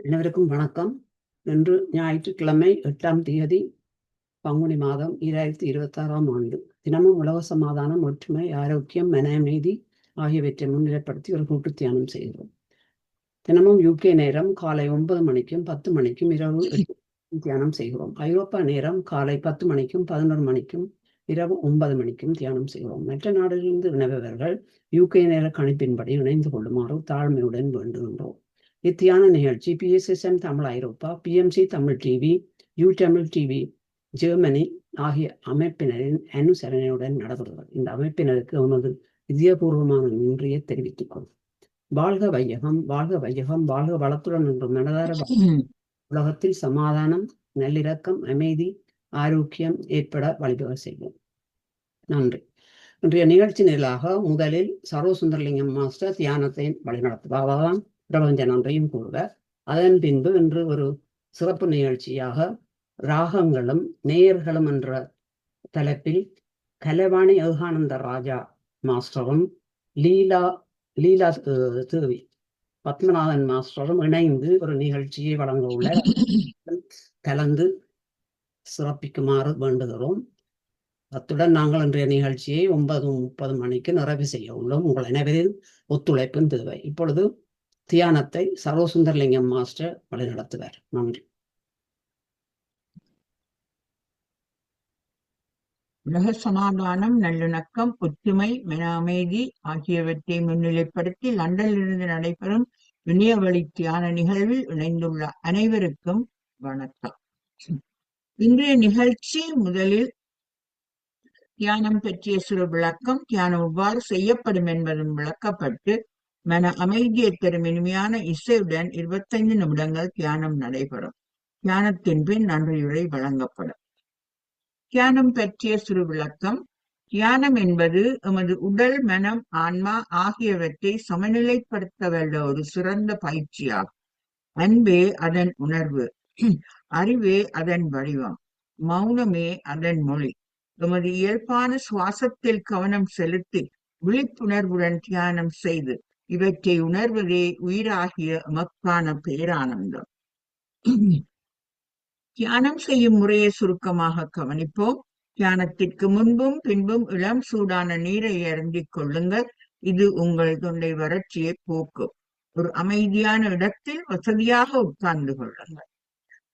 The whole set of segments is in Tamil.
அனைவருக்கும் வணக்கம். இன்று ஞாயிற்றுக்கிழமை 8ஆம் தேதி பங்குனி மாதம் 2026ஆம் ஆண்டு. தினமும் உலக சமாதானம், ஒற்றுமை, ஆரோக்கியம், மன அமைதி ஆகியவற்றை முன்னிலைப்படுத்தி ஒரு கூட்டு தியானம் செய்கிறோம். தினமும் UK நேரம் காலை 9 மணிக்கும் 10 மணிக்கும் இரவு 8 தியானம் செய்கிறோம். ஐரோப்பா நேரம் காலை 10 மணிக்கும் 11 மணிக்கும் இரவு 9 மணிக்கும் தியானம் செய்கிறோம். மற்ற நாடுகளிலிருந்து இணைபவர்கள் UK நேர கணிப்பின்படி இணைந்து கொள்ளுமாறு தாழ்மையுடன் வேண்டுகின்றோம். இத்தியான நிகழ்ச்சி PSSM Tamil Europe, PMC Tamil TV, you Tamil TV Germany ஆகிய அமைப்பினரின் அனுசரணையுடன் நடைபெறுகிறது. இந்த அமைப்பினருக்கு எமது இதயபூர்வமான நன்றியை தெரிவித்துக் கொள்ளும். வாழ்க வையகம், வாழ்க வையகம், வாழ்க வளத்துடன் என்று மனதார உலகத்தில் சமாதானம், நல்லிணக்கம், அமைதி, ஆரோக்கியம் ஏற்பட வழிவகை செய்வோம். நன்றி. இன்றைய நிகழ்ச்சி நிலாக முதலில் சர்வசுந்தரலிங்கம் மாஸ்டர் தியானத்தை வழிநடத்துவாராம். பிரபஞ்ச நன்றியும் கூறுவார். அதன் பின்பு இன்று ஒரு சிறப்பு நிகழ்ச்சியாக ராகங்களும் நேயர்களும் என்ற தலைப்பில் கலைவாணி யோகானந்த ராஜா மாஸ்டரும் லீலா தேவி பத்மநாதன் மாஸ்டரும் இணைந்து ஒரு நிகழ்ச்சியை வழங்க உள்ள கலந்து சிறப்பிக்குமாறு வேண்டுகிறோம். அத்துடன் நாங்கள் இன்றைய நிகழ்ச்சியை 9:30 மணிக்கு நிறைவு செய்ய உள்ளோம். உங்கள் அனைவரின் ஒத்துழைப்பும் தேவை. இப்பொழுது தியானத்தை சர்வசுந்தரலிங்கம் மாஸ்டர் வழிநடத்துவார். நன்றி. உலக சமாதானம், நல்லிணக்கம், ஒற்றுமை, மன அமைதி ஆகியவற்றை முன்னிலைப்படுத்தி லண்டனிலிருந்து நடைபெறும் இணையவழி தியான நிகழ்வில் இணைந்துள்ள அனைவருக்கும் வணக்கம். இன்றைய நிகழ்ச்சி முதலில் தியானம் பற்றிய சிறு விளக்கம், தியானம் எவ்வாறு செய்யப்படும் என்பதும் விளக்கப்பட்டு மன அமைதியை தரும் இனிமையான இசையுடன் 25 நிமிடங்கள் தியானம் நடைபெறும். தியானத்தின் பின் நன்றியுரை வழங்கப்படும். தியானம் பற்றிய சிறு விளக்கம். தியானம் என்பது எமது உடல், மனம், ஆன்மா ஆகியவற்றை சமநிலைப்படுத்த வல்ல ஒரு சிறந்த பயிற்சியாகும். அன்பே அதன் உணர்வு, அறிவே அதன் வடிவம், மௌனமே அதன் மொழி. எமது இயல்பான சுவாசத்தில் கவனம் செலுத்தி விழிப்புணர்வுடன் தியானம் செய்து இவற்றை உணர்வதே உயிராகிய எமக்கான பேரானந்தம். தியானம் செய்யும் முறையை சுருக்கமாக கவனிப்போம். தியானத்திற்கு முன்பும் பின்பும் இளம் சூடான நீரை அருந்திக் கொள்ளுங்கள். இது உங்கள் தொண்டை வறட்சியை போக்கும். ஒரு அமைதியான இடத்தில் வசதியாக உட்கார்ந்து கொள்ளுங்கள்.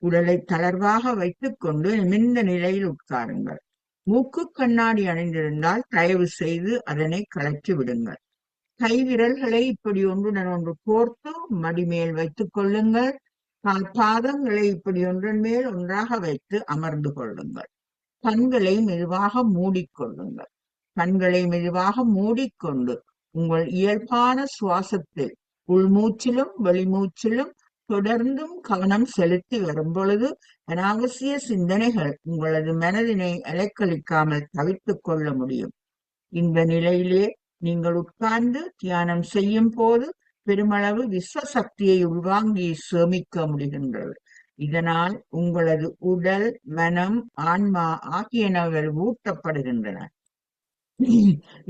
உடலை தளர்வாக வைத்துக் கொண்டு நிமிர்ந்த நிலையில் உட்காருங்கள். மூக்கு கண்ணாடி அணிந்திருந்தால் தயவு செய்து அதனை கழற்றி விடுங்கள். கை விரல்களை இப்படி ஒன்றுடன் ஒன்று கோர்த்து மடிமேல் வைத்துக் கொள்ளுங்கள். பாதங்களை இப்படி ஒன்றன் மேல் ஒன்றாக வைத்து அமர்ந்து கொள்ளுங்கள். கண்களை மெதுவாக மூடிக்கொள்ளுங்கள். கண்களை மெதுவாக மூடிக்கொண்டு உங்கள் இயல்பான சுவாசத்தில் உள்மூச்சிலும் வெளிமூச்சிலும் தொடர்ந்தும் கவனம் செலுத்தி வரும் பொழுது அனாவசிய சிந்தனைகள் உங்களது மனதினை அலைக்கழிக்காமல் தவிர்த்துக் கொள்ள முடியும். இந்த நிலையிலே நீங்கள் உட்கார்ந்து தியானம் செய்யும் போது பெருமளவு விஸ்வசக்தியை உள்வாங்கி சேமிக்க முடிகின்றது. இதனால் உங்களது உடல், மனம், ஆன்மா ஆகியனவை ஊட்டப்படுகின்றன.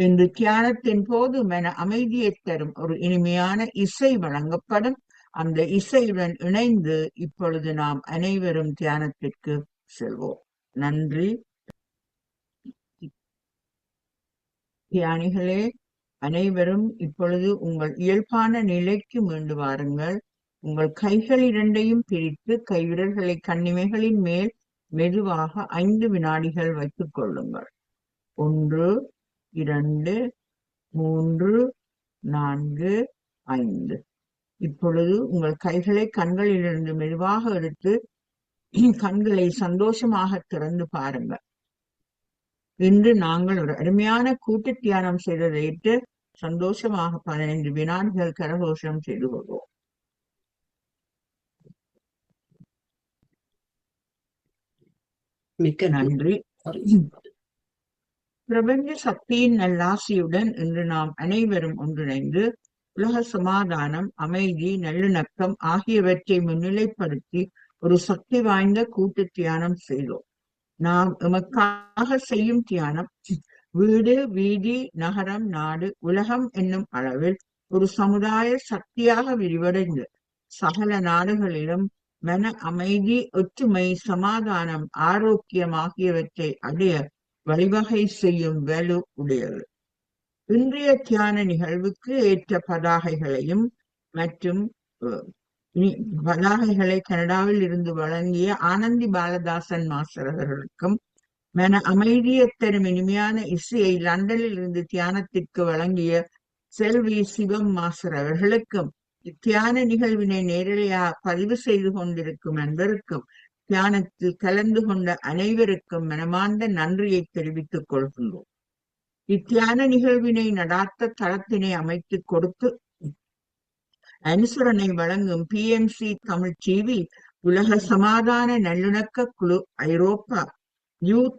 இன்று தியானத்தின் போது மன அமைதியை தரும் ஒரு இனிமையான இசை வழங்கப்படும். அந்த இசையுடன் இணைந்து இப்பொழுது நாம் அனைவரும் தியானத்திற்கு செல்வோம். நன்றி. தியானிகளே, அனைவரும் இப்பொழுது உங்கள் இயல்பான நிலைக்கு மீண்டு வாருங்கள். உங்கள் கைகள் இரண்டையும் பிரித்து கைவிரல்களை கண்ணிமைகளின் மேல் மெதுவாக 5 வினாடிகள் வைத்துக் கொள்ளுங்கள். 1, 2, 3, 4, 5. இப்பொழுது உங்கள் கைகளை கண்களிலிருந்து மெதுவாக எடுத்து கண்களை சந்தோஷமாக திறந்து பாருங்கள். இன்று நாங்கள் ஒரு அருமையான கூட்டு தியானம் செய்ததையிட்டு சந்தோஷமாக 15 வினாடிகள் கரகோஷம் செய்து கொள்வோம். மிக்க நன்றி. பிரபஞ்ச சக்தியின் நல்லாசியுடன் இன்று நாம் அனைவரும் ஒன்றிணைந்து உலக சமாதானம், அமைதி, நல்லிணக்கம் ஆகியவற்றை முன்னிலைப்படுத்தி ஒரு சக்தி வாய்ந்த கூட்டு தியானம் செய்தோம். நாம் எமக்காக செய்யும் தியானம் வீடு, வீதி, நகரம், நாடு, உலகம் என்னும் அளவில் ஒரு சமுதாய சக்தியாக விரிவடைந்து சகல நாடுகளிலும் மன அமைதி, ஒற்றுமை, சமாதானம், ஆரோக்கியம் ஆகியவற்றை அடைய வழிவகை செய்யும் வலு உடையது. இன்றைய தியான நிகழ்வுக்கு ஏற்ற பதாகைகளையும் மற்றும் பதாகைகளை கனடாவில் இருந்து வழங்கிய ஆனந்தி பாலதாசன் மாஸ்டர் அவர்களுக்கும், மன அமைதியை தரும் இனிமையான இசையை லண்டனில் இருந்து தியானத்திற்கு வழங்கிய செல்வி சிவம் மாஸ்டர் அவர்களுக்கும், இத்தியான நிகழ்வினை நேரடியாக பதிவு செய்து கொண்டிருக்கும் அன்பருக்கும், தியானத்தில் கலந்து கொண்ட அனைவருக்கும் மனமார்ந்த நன்றியை தெரிவித்துக் கொள்கின்றோம். இத்தியான நிகழ்வினை நடாத்த தளத்தினை அமைத்துக் கொடுத்து அனுசரணை வழங்கும் PMC தமிழ் டிவி, உலக சமாதான நல்லிணக்க குழு ஐரோப்பா,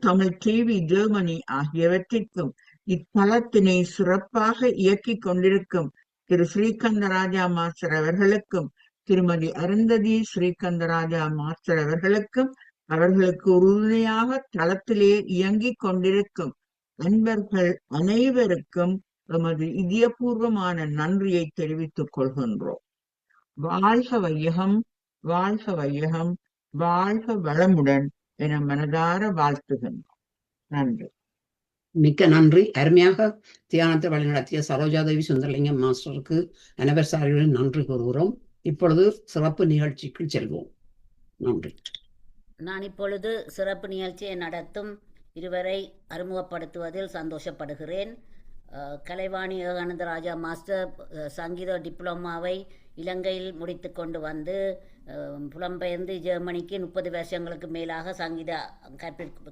தமிழ் டிவி ஜெர்மனி ஆகியவற்றிற்கும், இத்தளத்தினை சிறப்பாக இயக்கிக் கொண்டிருக்கும் திரு ஸ்ரீகந்தராஜா மாஸ்டர் அவர்களுக்கும், திருமதி அருந்ததி ஸ்ரீகந்தராஜா மாஸ்டர் அவர்களுக்கும், அவர்களுக்கு உறுதுணையாக தளத்திலே இயங்கிக் கொண்டிருக்கும் அன்பர்கள் அனைவருக்கும் எமது இதயபூர்வமான நன்றியை தெரிவித்துக் கொள்கின்றோம். வாழ்க வையகம், வாழ்க வையகம், வாழ்க வளமுடன் என மனதார வாழ்த்துகின்றோம். நன்றி. மிக்க நன்றி. அருமையாக தியானத்தை வழிநடத்திய சரோஜாதேவி சுந்தரலிங்கம் மாஸ்டருக்கு அனைவருடன் நன்றி கூறுகிறோம். இப்பொழுது சிறப்பு நிகழ்ச்சிக்கு செல்வோம். நன்றி. நான் இப்பொழுது சிறப்பு நிகழ்ச்சியை நடத்தும் இருவரை அறிமுகப்படுத்துவதில் சந்தோஷப்படுகிறேன். கலைவாணி ஏகானந்த ராஜா மாஸ்டர் சங்கீத டிப்ளமாவை இலங்கையில் முடித்து கொண்டு வந்து புலம்பெயர்ந்து ஜெர்மனிக்கு 30 வருஷங்களுக்கு மேலாக சங்கீத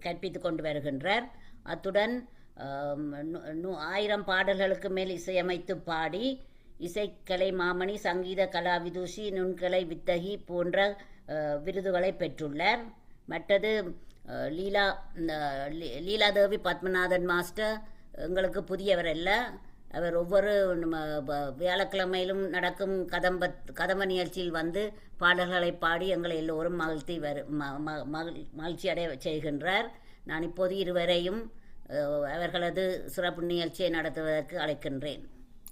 கற்பித்து கொண்டு வருகின்றார். அத்துடன் 1000 பாடல்களுக்கு மேல் இசையமைத்து பாடி இசைக்கலை மாமணி, சங்கீத கலா விதூஷி, நுண்கலை வித்தகி போன்ற விருதுகளை பெற்றுள்ளார். மற்றது லீலாதேவி பத்மநாதன் மாஸ்டர் எங்களுக்கு புதியவர் அல்ல. அவர் ஒவ்வொரு வியாழக்கிழமையிலும் நடக்கும் கதம்ப நிகழ்ச்சியில் வந்து பாடல்களை பாடி எங்களை எல்லோரும் மகிழ்ச்சி அடைய செய்கின்றார். நான் இப்போது இருவரையும் அவர்களது சிறப்பு நிகழ்ச்சியை நடத்துவதற்கு அழைக்கின்றேன்.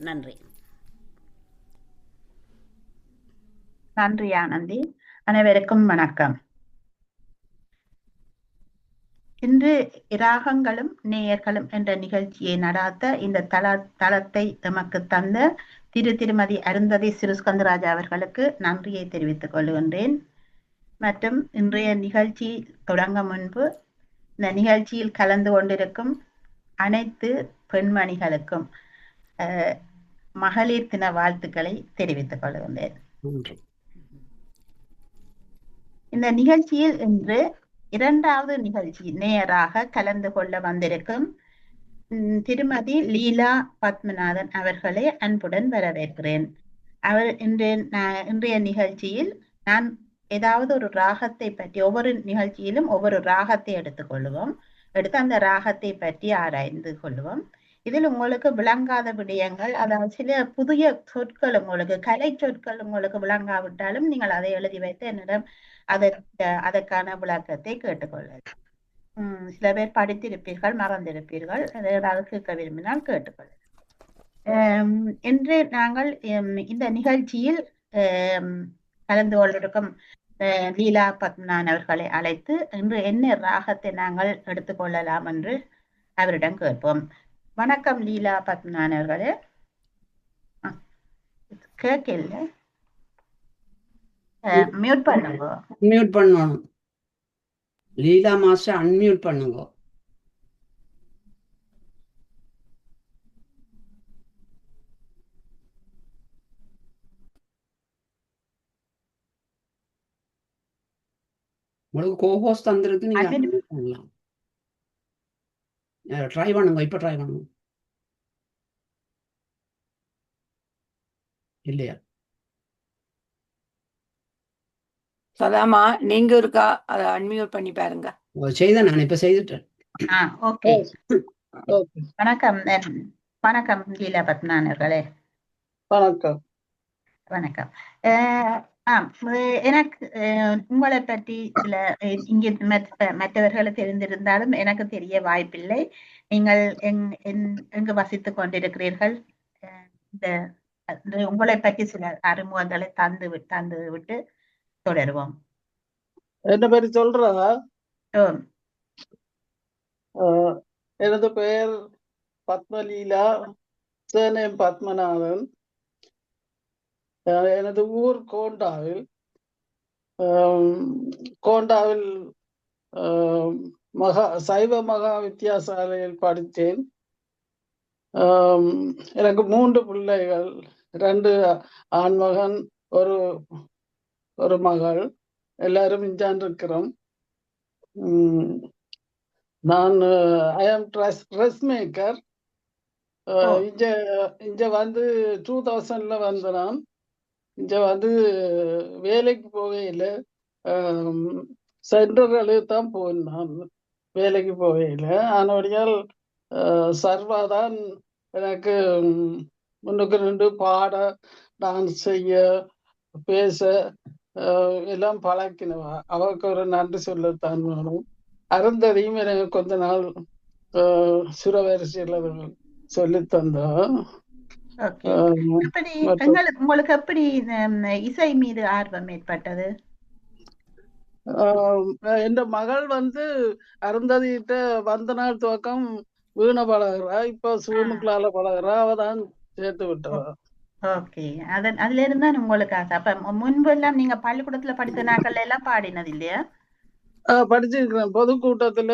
நன்றி. நன்றி ஆனந்தி. அனைவருக்கும் வணக்கம். இன்று இராகங்களும் நேயர்களும் என்ற நிகழ்ச்சியை நடாத்த இந்த தளத்தை எமக்கு தந்த திருமதி அருந்ததி ஸ்ரீஸ்கந்தராஜா அவர்களுக்கு நன்றியை தெரிவித்துக் கொள்கின்றேன். மற்றும் இன்றைய நிகழ்ச்சி தொடங்க முன்பு இந்த நிகழ்ச்சியில் கலந்து கொண்டிருக்கும் அனைத்து பெண்மணிகளுக்கும் மகளிர் தின வாழ்த்துக்களை தெரிவித்துக் கொள்கின்றேன். இந்த நிகழ்ச்சியில் இன்று 2வது நிகழ்ச்சி நேராக கலந்து கொள்ள வந்திருக்கும் திருமதி லீலா பத்மநாதன் அவர்களை அன்புடன் வரவேற்கிறேன். அவர் இன்றைய நிகழ்ச்சியில் நான் ஏதாவது ஒரு ராகத்தை பற்றி, ஒவ்வொரு நிகழ்ச்சியிலும் ஒவ்வொரு ராகத்தை எடுத்துக்கொள்வோம், எடுத்து அந்த ராகத்தை பற்றி ஆராய்ந்து கொள்வோம். இதில் உங்களுக்கு விளங்காத விடயங்கள், அதாவது சில புதிய சொற்கள், உங்களுக்கு கலை சொற்கள் உங்களுக்கு விளங்காவிட்டாலும் நீங்கள் அதை எழுதி வைத்து என்னிடம் அதற்கான விளக்கத்தை கேட்டுக்கொள்ளலாம். சில பேர் படித்திருப்பீர்கள், மறந்திருப்பீர்கள், ஏதாவது கேட்க விரும்பினால் கேட்டுக்கொள்ளலாம். என்று நாங்கள் இந்த நிகழ்ச்சியில் கலந்து கொண்டிருக்கும் லீலா பத்மநாதன் அவர்களை அழைத்து இன்று என்ன ராகத்தை நாங்கள் எடுத்துக்கொள்ளலாம் என்று அவரிடம் கேட்போம். வணக்கம் லீலா பத்மநாதன் அவர்களே. கேட்கல, மியூட் பண்ணுங்க. மியூட் பண்ணணும். லீலா மாஸ்டர் அன்மியூட் பண்ணுங்க. உங்களுக்கு கோஹோஸ்ட் தந்திருக்கு, நீங்க பண்ணலாம். ட்ரை பண்ணுங்க. இப்ப ட்ரை பண்ணுங்க. இல்லையா? சதாமா, நீங்க இருக்கா அதை அன்மியூட் பண்ணி பாருங்க. செய்த நான் இப்ப செய்துட்டேன். ஓகே. வணக்கம். வணக்கம் லீலா பத்மநாதன் அவர்களே. வணக்கம். வணக்கம். எனக்கு உங்களை பற்றி சில இங்கே மற்றவர்களை தெரிந்திருந்தாலும் எனக்கு தெரிய வாய்ப்பில்லை. நீங்கள் எங்கு வசித்துக் கொண்டிருக்கிறீர்கள்? இந்த உங்களை பற்றி சில அறிமுகங்களை தந்து விட்டு தொடருவோம். என்ன பேரு சொல்றதா? ஓம். எனது பெயர் பத்மலீலா, சேனேம் பத்மநாதன். எனது ஊர் கோண்டாவில். கோண்டாவில் சைவ மகா வித்தியாசாலையில் படித்தேன். எனக்கு 3 பிள்ளைகள், 2 ஆண்மகன், ஒரு மகள். எல்லாரும் இஞ்சான் இருக்கிறோம். நான் ஐ ஆம் ட்ரெஸ் மேக்கர். இங்க வந்து 2000ல வந்த நான். இங்க வந்து வேலைக்கு போகையில சென்டர்களுக்கு தான் போனேன். நான் வேலைக்கு போகையில ஆனபடியால் சர்வாதான் எனக்கு முன்னுக்கு நின்று பாட, டான்ஸ் செய்ய, பேச எல்லாம் பழக்கினவா. அவருக்கு ஒரு நன்றி சொல்லத்தான் வேணும். அருந்ததியும் எனக்கு கொஞ்ச நாள் சுரவரிசையில் சொல்லி தந்தா. உங்களுக்கு எப்படி இசை மீது ஆர்வம் ஏற்பட்டது? என் மகள் வந்து அருந்ததிட்ட வந்த நாள் துவக்கம் வீணை பழகுறா. இப்ப சூனுக்குள்ளால பழகுறா. அவதான் சேர்த்து விட்டவா. ஓகே, அதுல இருந்தா உங்களுக்கு ஆசை. அப்ப முன்பு எல்லாம் நீங்க பள்ளிக்கூடத்துல படித்த நாட்கள்ல எல்லாம் பாடினது இல்லையா? படிச்சிருக்கிறேன். பொதுக்கூட்டத்துல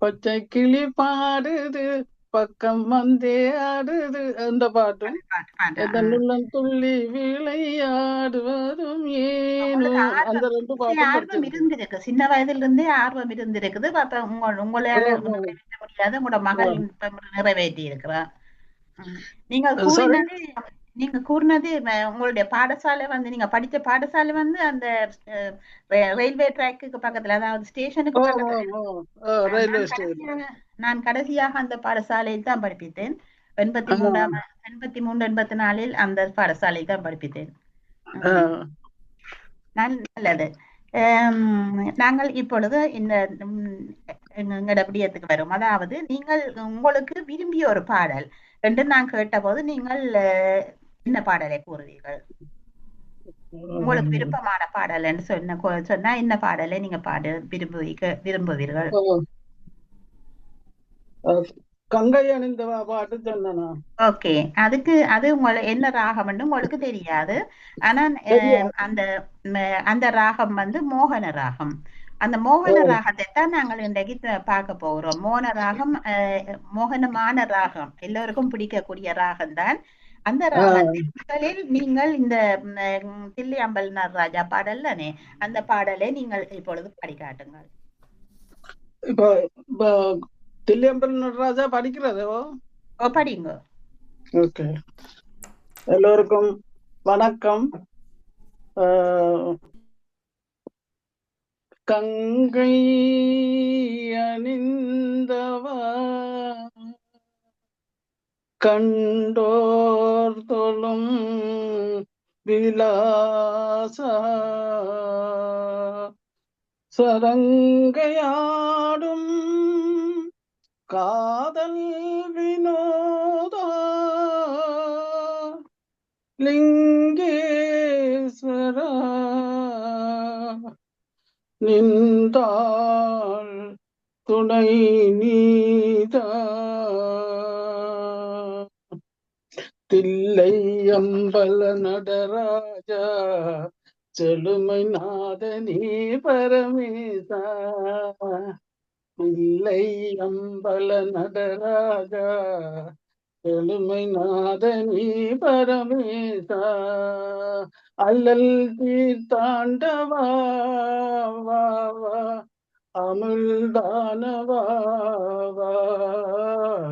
பச்சை கிளி பாடுது பக்கம் வந்தே ஆடுது அந்த பாட்டும், எதனுள்ளம் துள்ளி விளையாடுவதும் ஏனோ, அந்த 2 பாட்டும் ஆர்வம் இருந்திருக்கு. சின்ன வயதுல இருந்தே ஆர்வம் இருந்திருக்குது. அப்ப உங்களால நிறைவேற்ற முடியாத உங்களோட மகள் நிறைவேற்றி இருக்கிறா. நீங்க கூறினது உங்களுடைய பாடசாலை வந்து, நீங்க படித்த பாடசாலை வந்து அந்த ரயில்வே ட்ராக்கு பக்கத்துல, அதாவது ஸ்டேஷனுக்கு பக்கத்துல. நான் கடைசியாக அந்த பாடசாலையில் தான் படிப்பித்தேன். 83 84 அந்த பாடசாலையில் தான் படிப்பித்தேன். நல்லது. நாங்கள் இப்பொழுது இந்த எங்களோட விடயத்துக்கு வரும். அதாவது நீங்கள் உங்களுக்கு விரும்பிய ஒரு பாடல் என்று நான் கேட்ட போது நீங்கள் என்ன பாடலை கூறுவீர்கள்? உங்களுக்கு விருப்பமான பாடல் என்று சொன்னா என்ன பாடலை நீங்க விரும்புவீர்கள்? கங்கை அணிந்த பாட்டு சொன்னா. ஓகே, அது என்ன ராகம் உங்களுக்கு தெரியாது. ஆனா அந்த ராகம் வந்து மோகன ராகம். அந்த மோகன ராகத்தை தான் நாங்கள் இன்றைக்கு பார்க்க போகிறோம். மோகனமான ராகம், எல்லோருக்கும் பிடிக்கக்கூடிய ராகம் தான். அந்த ராகத்தில் நீங்கள் இந்த தில்லையம்பல் நடராஜா பாடல் தானே, அந்த பாடலை நீங்கள் இப்பொழுது படிக்காட்டுங்கள். இப்போ தில்லையம்பல் நடராஜா படிக்கிறதோ? படிங்க. ஓகே, எல்லோருக்கும் வணக்கம். கங்கை அணிந்தவா கண்டோர் தொழும் விலாசா சரங்கையாடும் காதல் வினோதா லிங்கேஸ்வரா நின்றாள் துணை நீதா தில்லை அம்பல நடராஜா செழுமை நாதனே பரமேசா தில்லை அம்பல நடராஜா செழுமை நாதனே பரமேசா அல்லல் தீர்த்தாண்டவா அமிழ்தானவா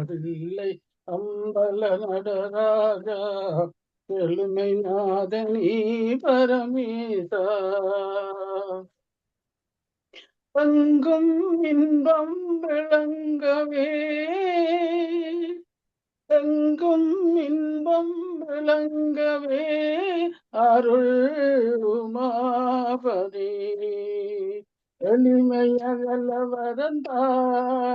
தில்லை அம்பல நடராஜா செழுமை நாதனே பரமேசா எங்கும் இன்பம் விளங்கவே எங்கும் இன்பம் விளங்கவே அருள் உமாபதி எளிமையகல வரந்தாராதா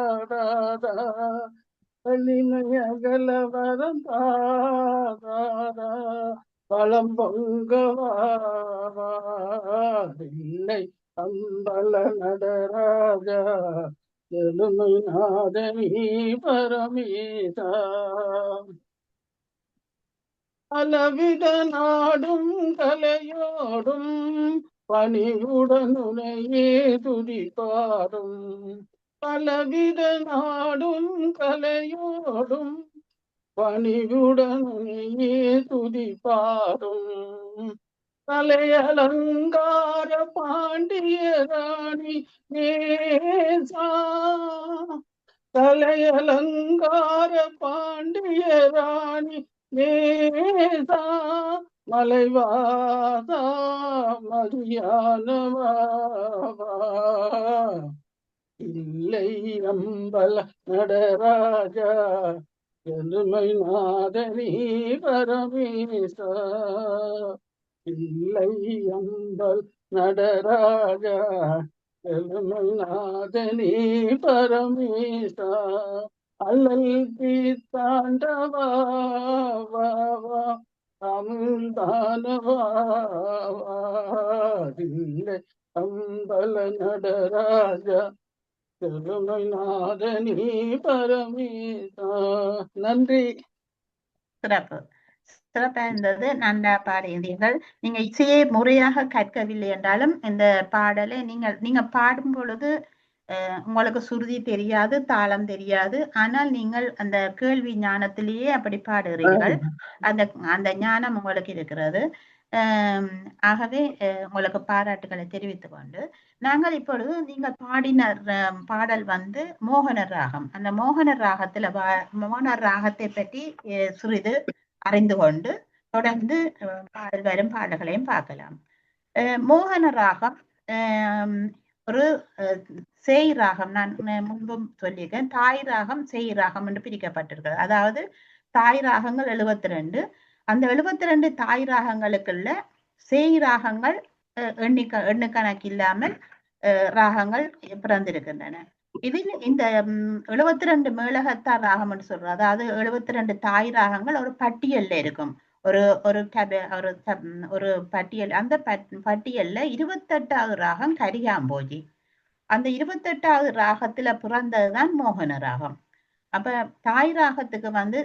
வலிமை அகல வரம் தாரா பழம் பொங்கவாதில்லை அம்பல நடராஜா எலுமை நாதனி பரமேதா அளவிட நாடும் கலையோடும் பணிவுடனுனையே துதிப்பாரும் பலவித நாடும் கலையோடும் பணிவுடனுனையே துதிப்பாரும் தலையலங்கார பாண்டிய ராணி நேசா தலையலங்கார பாண்டிய ராணி நேசா மலைவாதா மதியானவா இல்லை அம்பல நடராஜா எலுமை நாதனி பரமேசா இல்லை அம்பல் நடராஜா எலுமை நாதனி பரமேசா அல்லல் தீத்தாண்டவா தமிழ் தானவா இல்லை அம்பல நடராஜா எலுமை நாதனி பரமேசா. நன்றி. சிறப்பு சிறப்பா இருந்தது. நன்றா பாடியிருந்தீர்கள். நீங்க இசையை முறையாக கற்கவில்லை என்றாலும் இந்த பாடலை நீங்க பாடும் பொழுது உங்களுக்கு சுருதி தெரியாது, தாளம் தெரியாது. ஆனால் நீங்கள் அந்த கேள்வி ஞானத்திலேயே அப்படி பாடுகிறீர்கள். அந்த ஞானம் உங்களுக்கு இருக்கிறது. ஆகவே உங்களுக்கு பாராட்டுகளை தெரிவித்துக் கொண்டு நாங்கள் இப்பொழுது நீங்கள் பாடின பாடல் வந்து மோகன ராகம். அந்த மோகன ராகத்துல மோகன ராகத்தை பற்றி சிறிது அறிந்து கொண்டு தொடர்ந்து பாடல் வரும் பாடல்களையும் பார்க்கலாம். மோகன ராகம் ஒரு சேய் ராகம். நான் முன்பும் சொல்லியிருக்கேன், தாய் ராகம் சேய் ராகம் என்று பிரிக்கப்பட்டிருக்கிறது. அதாவது தாய் ராகங்கள் 72. அந்த 72 தாய் ராகங்களுக்குள்ள சேய் ராகங்கள் எண்ணுக்கணக்கு இல்லாமல் ராகங்கள் பிறந்திருக்கின்றன. இதில் இந்த 72 மேளகத்தார் ராகம் என்று சொல்றோம். அதாவது 72 தாய் ராகங்கள் ஒரு பட்டியல்ல இருக்கும். ஒரு பட்டியல். அந்த பட்டியல்ல 28வது ராகம் கரிகாம்போஜி. அந்த 28வது ராகத்துல பிறந்ததுதான் மோகன ராகம். அப்ப தாய் ராகத்துக்கு வந்து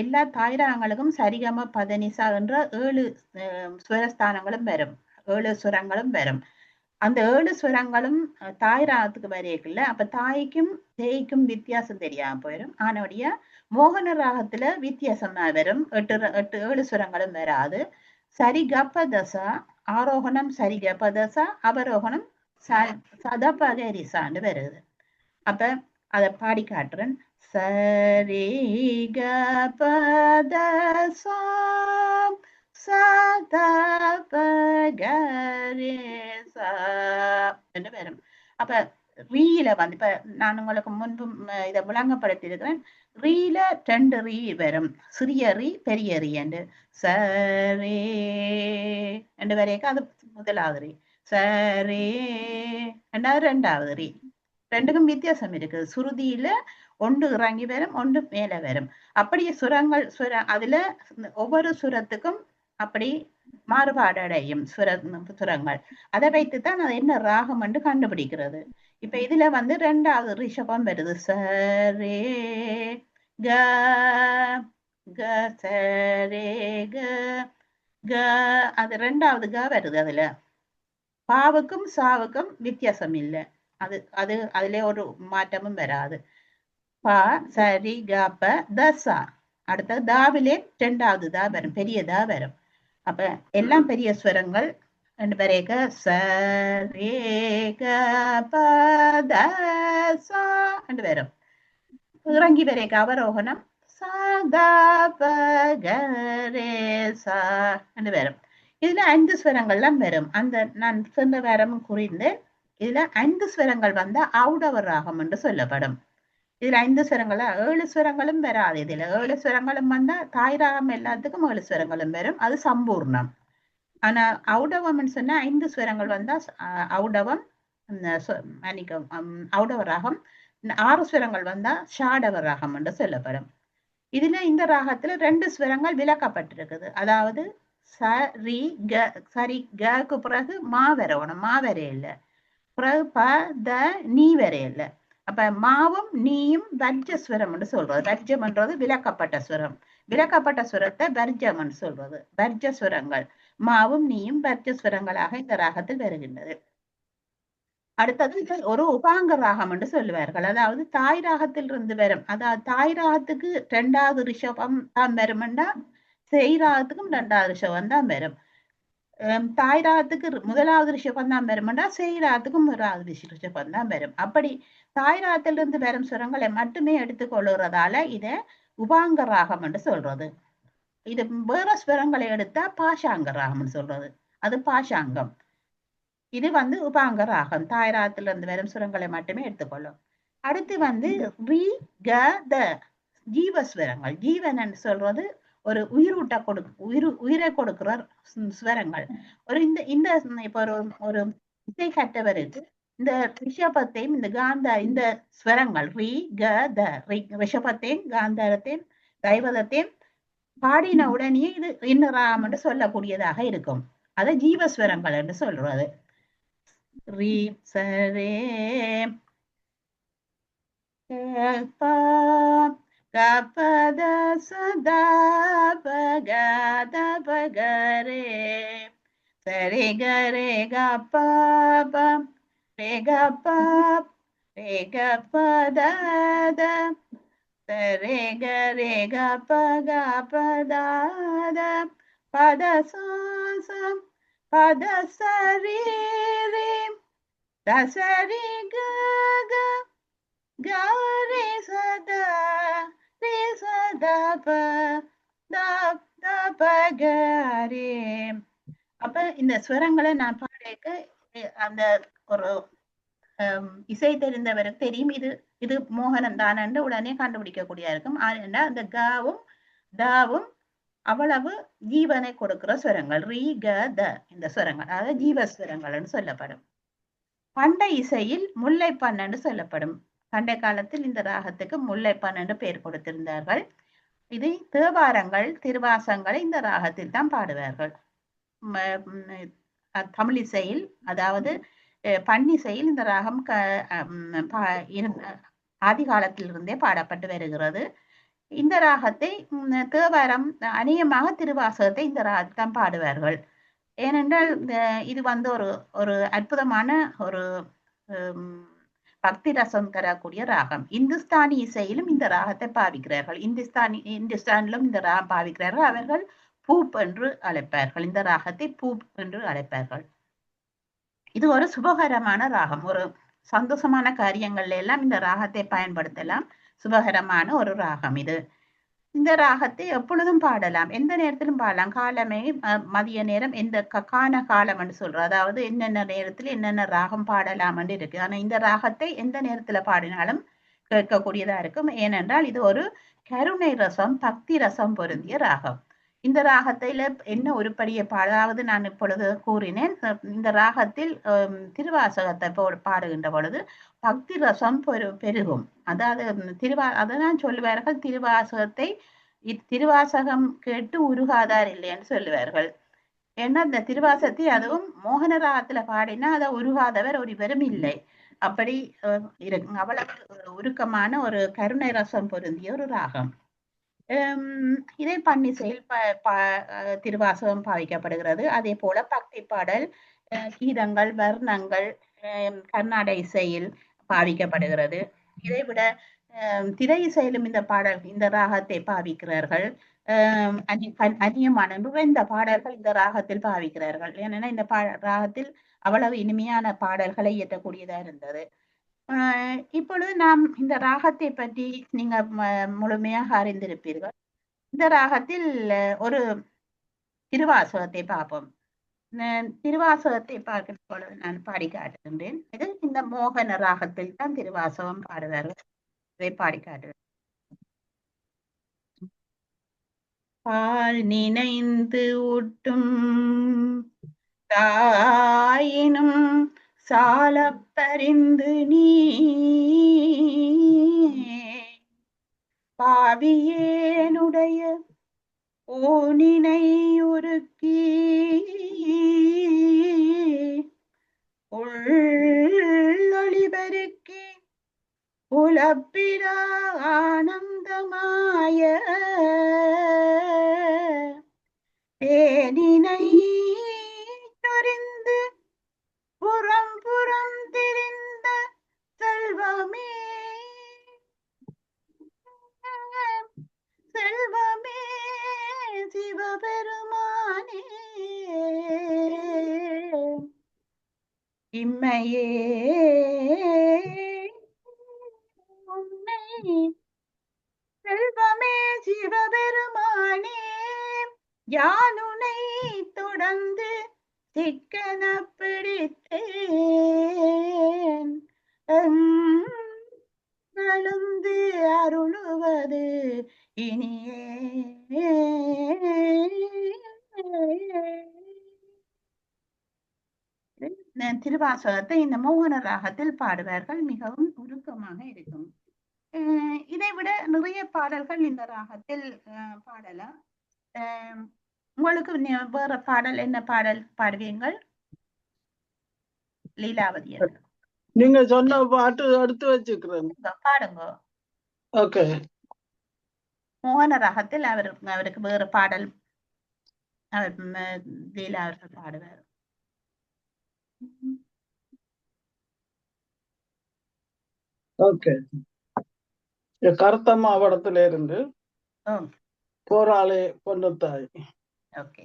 எல்லா தாய் ராகங்களுக்கும் சரிகம பதனிசா என்ற 7 ஸ்வரஸ்தானங்களும் வரும், 7 சுரங்களும் வரும். அந்த 7 சுரங்களும் தாய் ராகத்துக்கு வரையக்குள்ள. அப்ப தாய்க்கும் தேய்க்கும் வித்தியாசம் தெரியாம போயிடும். ஆனோடைய மோகன ராகத்துல வித்தியாசமா வரும். 7 சுரங்களும் வராது. சரிகபதசா ஆரோகணம், சரிகபதசா அவரோகணம் சதபகரிசான்னு வருது. அப்ப அத பாடி காட்டுறேன். சரிகபதசா சதபகரிசா என்று வரும். அப்ப ரீல வந்து இப்ப நான் உங்களுக்கு முன்பும் இதை விளங்கப்படுத்தி இருக்கிறேன். ரீல 2 ரீ வரும், சிறிய ரீ பெரிய ரீ என்று. சரே என்று வரைக்கும் அது முதலாவது ரீ. சரே ரெண்டாவது 2வது ரீ. 2க்கும் வித்தியாசம் இருக்குது. சுருதியில ஒன்று இறங்கி வரும், ஒன்று மேல வரும். அப்படியே சுரங்கள் அதுல ஒவ்வொரு சுரத்துக்கும் அப்படி மாறுபாடு அடையும் சுரங்கள். அதை வைத்துத்தான் அது என்ன ராகம் என்று கண்டுபிடிக்கிறது. இப்ப இதுல வந்து 2வது ரிஷபம் வருது. சரே க க சரே க க அது 2வது க வருது. அதுல பாவுக்கும் சாவுக்கும் வித்தியாசம் இல்லை. அதுல ஒரு மாற்றமும் வராது. பா சரி க ப தசா. அடுத்தது தாவிலே 2வது தா வரும், பெரிய தா வரும். அப்ப எல்லாம் பெரிய ஸ்வரங்கள். ரெண்டு பேரேக சரே க ப த சா ரெண்டு பேரும். இறங்கி வரைக்க அவரோகணம் சதா ப க ரே சா ரெண்டு பேரும். இதுல 5 ஸ்வரங்கள்லாம் வரும். அந்த நான் சென்ற வாரமும் குறிந்து இதுல 5 ஸ்வரங்கள் வந்த ஔடவர் ராகம் என்று சொல்லப்படும். இதுல 5 ஸ்வரங்கள், 7 ஸ்வரங்களும் வராது. இதுல 7 ஸ்வரங்களும் வந்தா தாய் ராகம் எல்லாத்துக்கும் 7 ஸ்வரங்களும் வரும். அது சம்பூர்ணம். ஆனா ஔடவம்னு சொன்னா 5 ஸ்வரங்கள் வந்தா ஔடவம் ஔடவ ராகம். 6 ஸ்வரங்கள் வந்தா ஷாடவ ராகம் என்று சொல்லப்படும். இதுல இந்த ராகத்துல 2 ஸ்வரங்கள் விலக்கப்பட்டிருக்குது. அதாவது சரி கக்கு பிறகு மா வரணும், மா வரையில, பிறகு ப த நீ வரையில. அப்ப மாவும் நீயும் வர்ஜஸ்வரம் என்று சொல்றது. வர்ஜம் என்றது விலக்கப்பட்ட ஸ்வரம். விலக்கப்பட்ட சுரத்தை வர்ஜம் என்று சொல்றது. வர்ஜஸ்வரங்கள் மாவும் நீயும் வர்ஜஸ்வரங்களாக இந்த ராகத்தில் வருகின்றது. அடுத்தது ஒரு உபாங்க ராகம் என்று சொல்லுவார்கள். அதாவது தாய் ராகத்தில் இருந்து வரும். அதாவது தாய் ராகத்துக்கு 2வது ரிஷபம் தான் வரும்னா செய் ராகத்துக்கும் 2வது ரிஷபம் தான் வரும். தாய் ராகத்துக்கு 1வது ரிஷபம் தான் வரும்னா செய் ராகத்துக்கும் 1வது ரிஷபம் தான் வரும். அப்படி தாய் ராகத்திலிருந்து வரும் சுரங்களை மட்டுமே எடுத்துக்கொள்ளுறதால இத உபாங்க ராகம் என்று சொல்றது. இது வேற ஸ்வரங்களை எடுத்தா பாஷாங்க ராகம்னு சொல்றது. அது பாஷாங்கம். இது உபாங்க ராகம். தாய் ராகத்துல இருந்து வரும் சுரங்களை மட்டுமே எடுத்துக்கொள்ளும். அடுத்து ரி க த ஜீவஸ்வரங்கள். ஜீவன் சொல்றது ஒரு உயிரூட்ட உயிரை கொடுக்கிற ஸ்வரங்கள். ஒரு இந்த இப்ப ஒரு இசை கற்றவருக்கு இந்த ரிஷபத்தையும் இந்த இந்த ஸ்வரங்கள் ரி க த ரிஷபத்தையும் காந்தாரத்தையும் தைவதத்தையும் பாடின உடனே இது இன்னராம் என்று சொல்லக்கூடியதாக இருக்கும். அதை ஜீவஸ்வரங்கள் என்று சொல்றது. ரி சரே கபத சதா பகத பகரே சரே கரே கப ரே கப ரே கபத சரே கரே கப கபத பத சாசம் பத சரி ரே தசரி க கரே சதா ரே சதா ப த பகரே. அப்ப இந்த ஸ்வரங்களை நான் பாடக்க அந்த ஒரு இசை தெரிந்தவருக்கு தெரியும் இது மோகனம் தானன்னு உடனே கண்டுபிடிக்கக்கூடிய இருக்கும். அந்த காவும் தாவும் அவ்வளவு ஜீவனை கொடுக்கிற ஸ்வரங்கள். ரீ க த இந்த ஸ்வரங்கள் அதாவது ஜீவஸ்வரங்கள்னு சொல்லப்படும். பண்டை இசையில் முல்லைப்பண் என்று சொல்லப்படும். பண்டை காலத்தில் இந்த ராகத்துக்கு முல்லைப்பண் என்று பெயர் கொடுத்திருந்தார்கள். இது தேவாரங்கள் திருவாசங்களை இந்த ராகத்தில் தான் பாடுவார்கள். தமிழ் இசையில் அதாவது பன்னிசையில் இந்த ராகம் ஆதி காலத்திலிருந்தே பாடப்பட்டு வருகிறது. இந்த ராகத்தை தேவாரம் அநேகமாக திருவாசகத்தை இந்த ராகத்தை தான் பாடுவார்கள். ஏனென்றால் இது ஒரு அற்புதமான ஒரு பக்தி ரசம் தரக்கூடிய ராகம். இந்துஸ்தானி இசையிலும் இந்த ராகத்தை பாவிக்கிறார்கள். இந்துஸ்தானிலும் இந்த ராகம் பாவிக்கிறார்கள். அவர்கள் பூப் என்று அழைப்பார்கள். இந்த ராகத்தை பூப் என்று அழைப்பார்கள். இது ஒரு சுபகரமான ராகம். ஒரு சந்தோஷமான காரியங்கள்ல எல்லாம் இந்த ராகத்தை பயன்படுத்தலாம். சுபகரமான ஒரு ராகம் இது. இந்த ராகத்தை எப்பொழுதும் பாடலாம், எந்த நேரத்திலும் பாடலாம். காலமே மதிய நேரம் எந்த கான காலம் என்று சொல்றோம். அதாவது என்னென்ன நேரத்துல என்னென்ன ராகம் பாடலாம் என்று இருக்கு. ஆனா இந்த ராகத்தை எந்த நேரத்துல பாடினாலும் கேட்கக்கூடியதா இருக்கும். ஏனென்றால் இது ஒரு கருணை ரசம், பக்தி ரசம் பொருந்திய ராகம். இந்த ராகத்தில என்ன உருப்படியை அதாவது நான் இப்பொழுது கூறினேன். இந்த ராகத்தில் திருவாசகத்தை பாடுகின்ற பொழுது பக்தி ரசம் பெருகும். அதாவது அதான் சொல்லுவார்கள், திருவாசகம் கேட்டு உருகாதார் இல்லைன்னு சொல்லுவார்கள். ஏன்னா இந்த திருவாசகத்தை அதுவும் மோகன ராகத்துல பாடினா அதை உருகாதவர் ஒருவரும் இல்லை. அப்படி அவ்வளவு உருக்கமான ஒரு கருணை ரசம் பொருந்திய ஒரு ராகம். இதை பன்னிசையில் திருவாசகம் பாவிக்கப்படுகிறது. அதே போல பக்தி பாடல், கீதங்கள், வர்ணங்கள் கர்நாடக இசையில் பாவிக்கப்படுகிறது. இதை விட திரை இசையிலும் இந்த ராகத்தை பாவிக்கிறார்கள். அந்நியமான நிறைந்த பாடல்கள் இந்த ராகத்தில் பாவிக்கிறார்கள். ஏன்னா இந்த ராகத்தில் அவ்வளவு இனிமையான பாடல்களை இயற்றக்கூடியதா இருந்தது. இப்பொழுது நாம் இந்த ராகத்தை பற்றி நீங்க முழுமையாக அறிந்திருப்பீர்கள். இந்த ராகத்தில் ஒரு திருவாசகத்தை பார்ப்போம். திருவாசகத்தை பார்க்கிற பொழுது நான் பாடி காட்டுகின்றேன். இது இந்த மோகன ராகத்தில் தான் திருவாசகம் பாடுவார்கள். இதை பாடி காட்டுவேன். பால் நினைந்து ஊட்டும் தாயினும் சாலப் பரிந்து நீ பாவியேனுடைய ஊனினை உருக்கி உள்ளொளி பெருக்கி உலப்பிலா ஆனந்தமாய தேனினை சொரிந்து புறம் புறம் திரிந்த செல்வமே செல்வமே சிவபெருமானே இம்மையே உன்னை செல்வமே சிவபெருமானே யானுனை தொடர்ந்து சிக்கன பிடித்தேன் நலுந்து அருளுவது இனியே திருவாசகத்தை இந்த மோகன ராகத்தில் பாடுவார்கள். மிகவும் உருக்கமாக இருக்கும். இதை விட நிறைய பாடல்கள் இந்த ராகத்தில் பாடலாம். உங்களுக்கு வேற பாடல் என்ன பாடல் பாடுவீங்கள் லீலாவதி? நீங்க சொன்ன பாட்டு எடுத்து வச்சுக்கிறேன், பாடுங்க. ஓகே. மோகன ராகத்தில் அவருக்கு வேறு பாடல் அவர் லீலா அவர்கள் பாடுவார். ஓகே. கருத்தம்மா படத்துல இருந்து போராளே பொண்ணுத்தாய். ஓகே.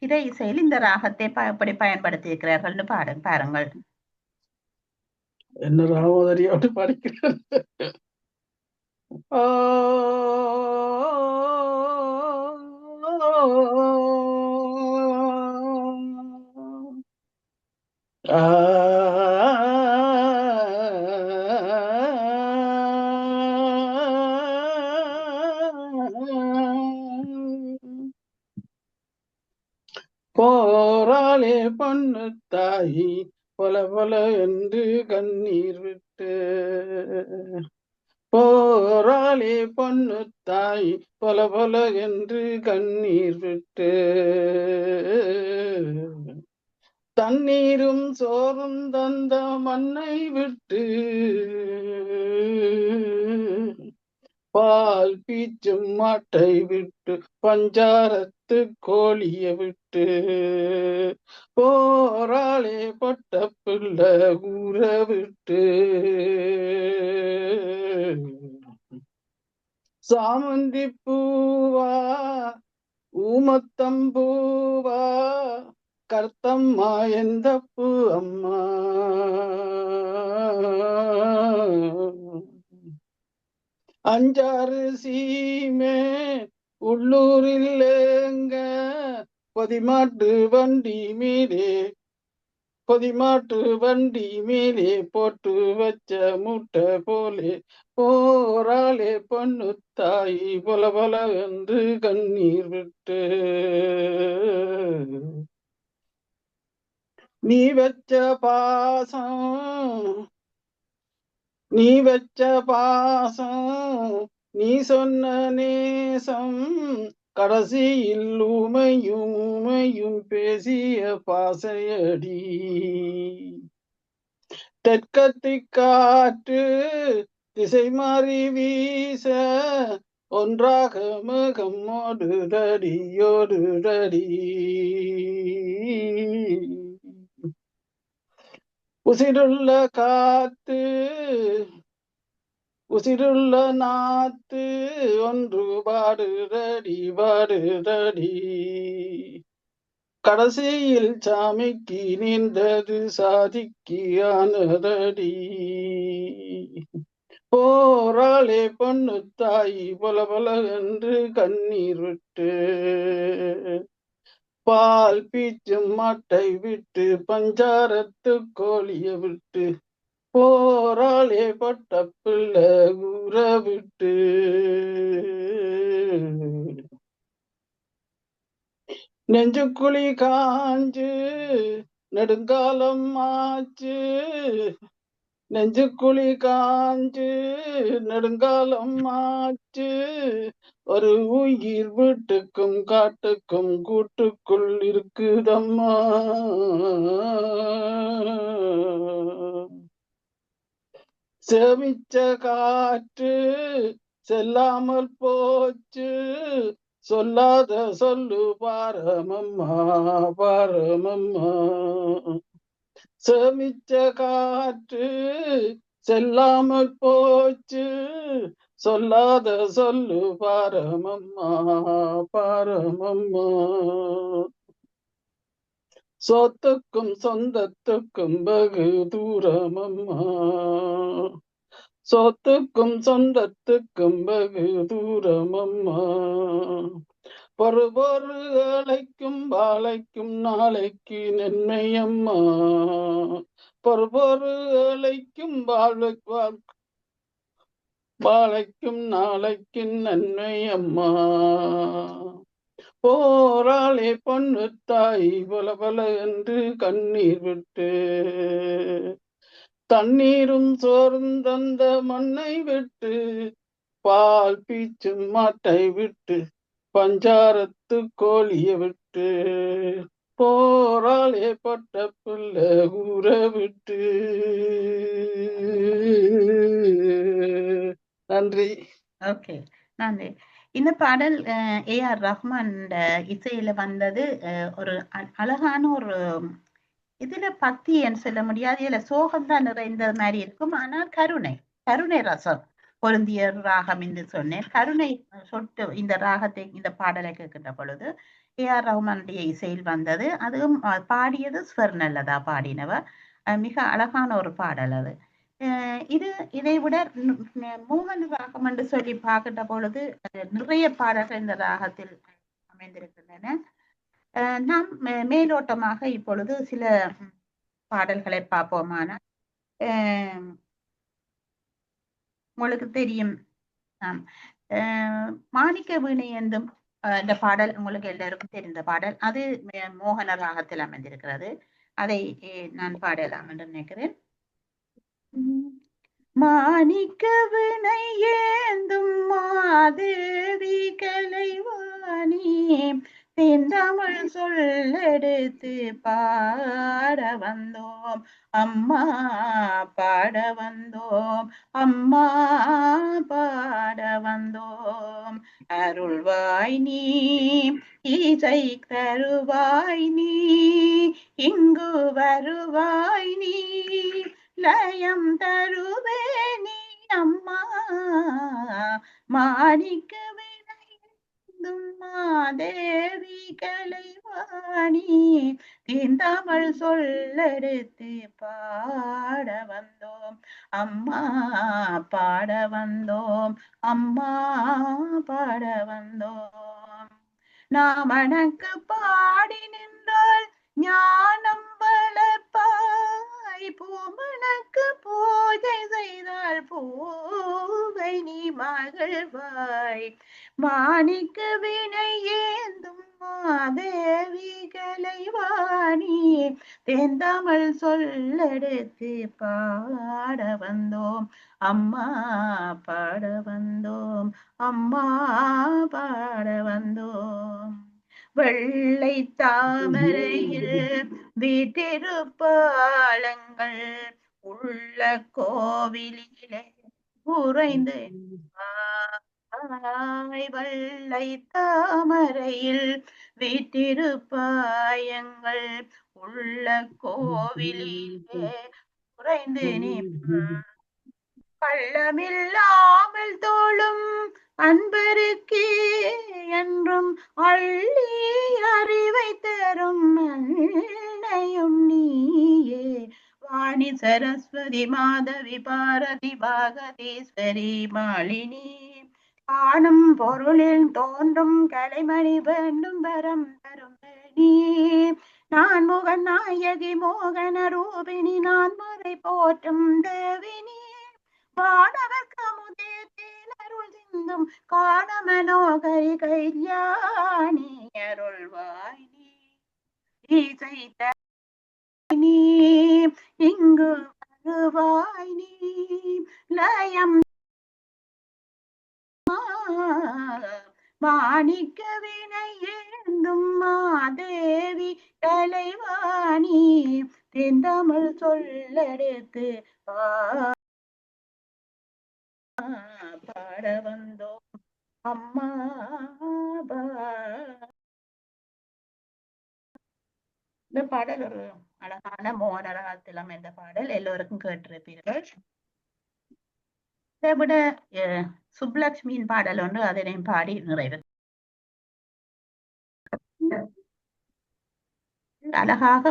திரை இசையில் இந்த ராகத்தை எப்படி பயன்படுத்தி இருக்கிறார்கள் பாருங்கள். என்ன ராமோதரியோடு படிக்கிறேன். போராளே பொண்ணு தாயி பொல பொல என்று கண்ணீர் விட்டு, போராளே பொண்ணு தாய் பொல பொல என்று கண்ணீர் விட்டு, தண்ணீரும் சோறும் தந்த மண்ணை விட்டு, பால் பீச்சும் மாட்டை விட்டு, பஞ்சாரத்து கோழிய விட்டு, போராளே பட்ட பிள்ளை ஊற விட்டு, சாமந்தி பூவா ஊமத்தம்பூவா கர்த்தம்மா எந்த பூ அம்மா, அஞ்சாறு சீமே உள்ளூரில் எங்க பொதிமாட்டு வண்டி மேலே போட்டு வச்ச மூட்டை போலே, போராளே பொண்ணு தாய் பொல பொல என்று கண்ணீர் விட்டு, நீ வச்ச பாசம் நீ சொன்ன நேசம், கடைசியில் ஊமையும் பேசிய பாசையடி, தெற்கத்தி காற்று திசை மாறி வீச ஒன்றாக முகம் ஓடுதடி, உசிருள்ள காத்து உசிருள்ள நாத்து ஒன்று பாடுதடி, கடைசியில் சாமிக்கு நின்றது சாதிக்கு ஆனதடி, போராளே பொண்ணு தாய் பொல பொல என்று கண்ணீர் விட்டு, பால் பீச்சும் மாட்டை விட்டு, பஞ்சாரத்து கோழிய விட்டு, போராளே பட்ட பிள்ளை ஊற விட்டு, நெஞ்சுக்குழி காஞ்சு நெடுங்காலம் ஆச்சு, நெஞ்சுக்குழி காஞ்சு நெடுங்காலம் ஆச்சு, ஒரு உயிர் வீட்டுக்கும் காட்டுக்கும் கூட்டுக்குள் இருக்குதம்மா. சேமிச்ச காற்று செல்லாமல் போச்சு, சொல்லாத சொல்லு பாரமம்மா பாரமம்மா. சேமிச்ச காற்று செல்லாமல் போச்சு, சொல்லாத சொல்லு பாரமம்மா பாரமம்மா. சொத்துக்கும் சொந்தத்துக்கும் வெகு தூரமம்மா, சொத்துக்கும் சொந்தத்துக்கும் வெகு தூரமம்மா. பொறு அழைக்கும் வாழைக்கும் நாளைக்கு நன்மையம்மா, பொறு அழைக்கும் வாழைக்கும் நாளைக்கு நன்மையம்மா. போராளே பொண்ணு தாய் பல பல என்று கண்ணீர் விட்டு, தண்ணீரும் சோறும் தந்த மண்ணை விட்டு, பால் பீச்சும் மாட்டை விட்டு, பஞ்சாரத்து கோழிய விட்டு, போராளே பட்ட பிள்ளை ஊற விட்டு. நன்றி. ஓகே, நன்றி. இந்த பாடல் ஏஆர் ரஹ்மான் இசையில வந்தது. ஒரு அழகான ஒரு இதுல பக்தின்னு சொல்ல முடியாது, இதுல சோகம்தான் நிறைந்த மாதிரி இருக்கும். ஆனால் கருணை ரசம் பொருந்திய ராகம் என்று சொன்னேன். கருணை சொட்டு இந்த ராகத்தை, இந்த பாடலை கேட்கின்ற பொழுது ஏஆர் ரஹ்மானுடைய இசையில் வந்தது. அதுவும் பாடியது ஸ்வர்ணலதா பாடினவர். மிக அழகான ஒரு பாடல் அது. இதை விட மோகன ராகம் என்று சொல்லி பார்க்கின்ற பொழுது நிறைய பாடல்கள் இந்த ராகத்தில் அமைந்திருக்கின்றன. நாம் மேலோட்டமாக இப்பொழுது சில பாடல்களை பார்ப்போமானால், உங்களுக்கு தெரியும், மாணிக்க வீணை என்றும் இந்த பாடல் உங்களுக்கு எல்லாருக்கும் தெரிந்த பாடல். அது மோகன ராகத்தில் அமைந்திருக்கிறது. அதை நான் பாடலாம் என்று நினைக்கிறேன். மாணிக்க வினை ஏந்தும் மாதேவி கலைவாணி, தென்தமிழ் சொல்லெடுத்து பாட வந்தோம் அம்மா பாட வந்தோம், அம்மா பாட வந்தோம். அருள்வாய் நீ இசை தருவாய் நீ, இங்கு வருவாய் நீ லயம் தருவே நீ அம்மா. மாணிக்க வினைந்தும் மாதேவி கலைவாணி, தீந்தமிழ் சொல்லெடுத்து பாட வந்தோம் அம்மா பாட வந்தோம், அம்மா பாட வந்தோம். நாம் அணக்கு பாடி நின்றால் ஞானம் வளர்ப்பாய், பூமணக்கு பூஜை செய்தால் பூவை நீ மகிழ்வாய். மாணிக்க வினை ஏந்தும் மாதேவி கலைவாணி, தென்தமிழ் சொல்லெடுத்து பாட வந்தோம் அம்மா பாட வந்தோம், அம்மா பாட வந்தோம். வெள்ளை தாமரையில் வீட்டிருப்பாளங்கள் உள்ள கோவிலிலே உறைந்து, வெள்ளை தாமரையில் வீட்டிருப்பாயங்கள் உள்ள கோவிலிலே உறைந்து நிற்பாய். கள்ளமில்லாமல் தோளும் அன்பருக்கே என்றும் அள்ளி அறிவை தரும் அன்னையும் நீயே. வாணி சரஸ்வதி மாதவி பாரதி பாகதீஸ்வரி மாலினி, காணும் பொருளில் தோன்றும் கலைமணி வேண்டும் வரம் தரும் நீ. நான் முகன் நாயகி மோகன ரூபிணி, நான் முறை போற்றும் தேவினி. வானவர் கமுதே தேனருள் சிந்தும் காண மனோகரி கையாணி, அருள்வாய் நீ இசைத்த நீ இங்கு வருவாய் நீ லயம் மாணிக்க வினை ஏந்தும் மாதேவி கலைவாணி தென்தமிழ் சொல்லெடுத்து பாட வந்தோம் அம்மா. இந்த பாடல் ஒரு அழகான மோகனராகத்தில் அமைந்த பாடல், எல்லோருக்கும் கேட்டிருப்பீர்கள். இதை விட சுப்லட்சுமியின் பாடல் ஒன்று அதனையும் பாடி நிறைவு. அழகாக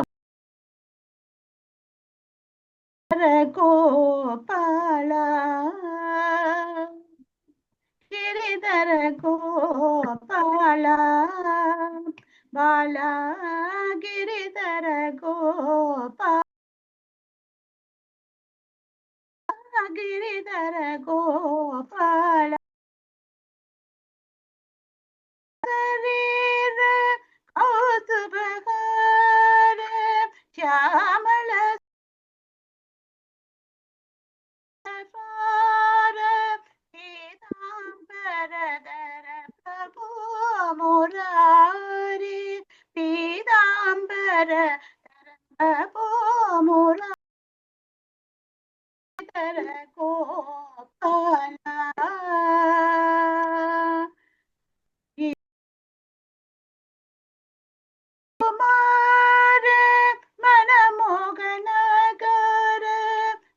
கோபாலா கிரிதர கோபாலா பாலா கிரிதர கோபாலா கிரிதர கோபால கௌதுபகார श्यामल पीताम्बरधर प्रभु मुरारी पीताम्बर प्रभु मुरारी गोपाला